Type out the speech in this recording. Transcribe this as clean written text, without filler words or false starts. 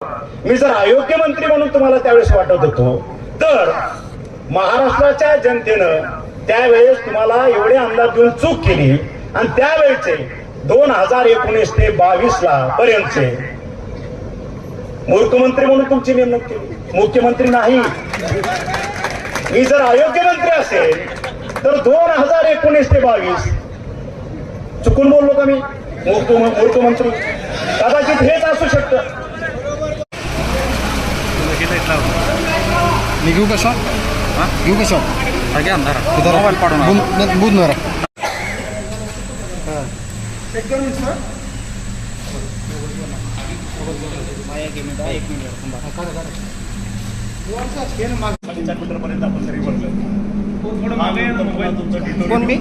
मी जर अयोग्य मंत्री म्हणून तुम्हाला त्यावेळेस वाटत होतो, तर महाराष्ट्राच्या जनतेनं त्यावेळेस तुम्हाला एवढे आमदार देऊन चूक केली आणि त्यावेळेचे 2019 ते 22 पर्यंतचे मुख्यमंत्री म्हणून तुमची नेमणूक केली, मुख्यमंत्री नाही। मी जर अयोग्य मंत्री असेल तर 2019 ते 22 चुकून बोललो का मी? मुख्यमंत्री कदाचित हेच असू शकतं। मी घेऊ का शॉट? घेऊ का शॉट? घ्या अंधारा मोबाईल पाडून बुधणार कोण मी